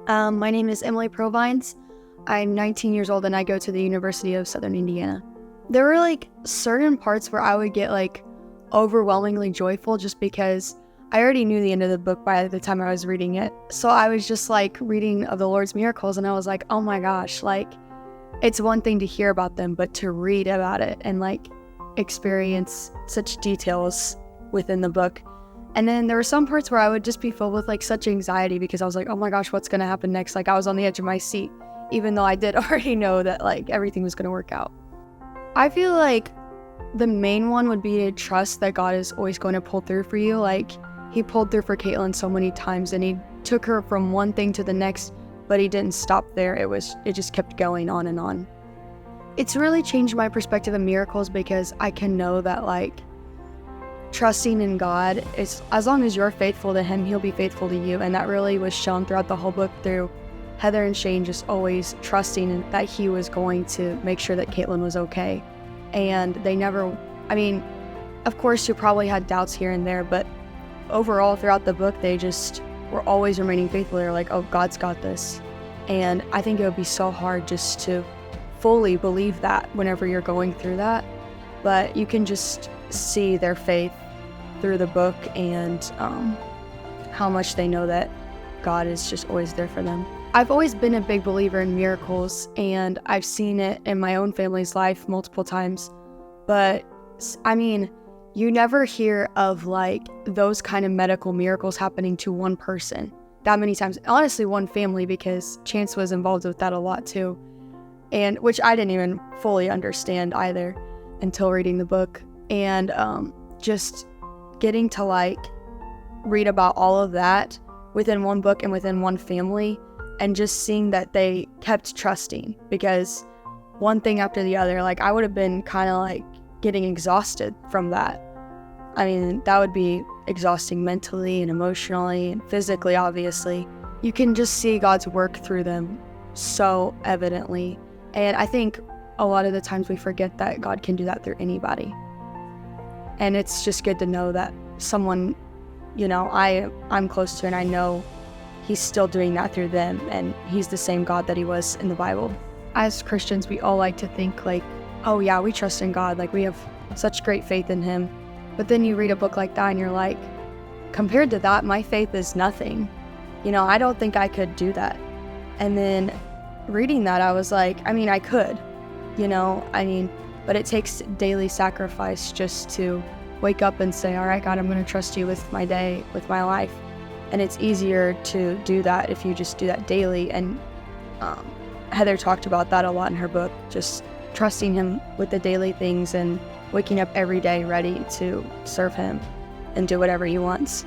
My name is Emily Provines. I'm 19 years old and I go to the University of Southern Indiana. There were certain parts where I would get overwhelmingly joyful just because I already knew the end of the book by the time I was reading it. So I was just reading of the Lord's miracles and I was like, oh my gosh, it's one thing to hear about them, but to read about it and experience such details within the book. And then there were some parts where I would just be filled with such anxiety because I was like, oh my gosh, what's going to happen next? I was on the edge of my seat, even though I did already know that everything was going to work out. I feel like the main one would be to trust that God is always going to pull through for you. He pulled through for Caitlin so many times and he took her from one thing to the next, but he didn't stop there. It just kept going on and on. It's really changed my perspective of miracles because I can know that trusting in God is, as long as you're faithful to him, he'll be faithful to you. And that really was shown throughout the whole book through Heather and Shane just always trusting that he was going to make sure that Caitlin was okay. And they never, of course you probably had doubts here and there, but overall throughout the book, they just were always remaining faithful. They're like, oh, God's got this. And I think it would be so hard just to fully believe that whenever you're going through that. But you can just see their faith through the book and how much they know that God is just always there for them. I've always been a big believer in miracles, and I've seen it in my own family's life multiple times. But you never hear of those kind of medical miracles happening to one person that many times. Honestly, one family, because Chance was involved with that a lot too. And which I didn't even fully understand either until reading the book. And just getting to read about all of that within one book and within one family, and just seeing that they kept trusting, because one thing after the other, I would have been kind of getting exhausted from that. That would be exhausting mentally and emotionally and physically, obviously. You can just see God's work through them so evidently. And I think a lot of the times we forget that God can do that through anybody. And it's just good to know that someone, I'm close to, and I know he's still doing that through them, and he's the same God that he was in the Bible. As Christians, we all like to think oh yeah, we trust in God, we have such great faith in him. But then you read a book like that and you're compared to that, my faith is nothing. I don't think I could do that. And then reading that, I was I could, but it takes daily sacrifice just to wake up and say, all right, God, I'm going to trust you with my day, with my life. And it's easier to do that if you just do that daily. And Heather talked about that a lot in her book, just trusting him with the daily things and waking up every day ready to serve him and do whatever he wants.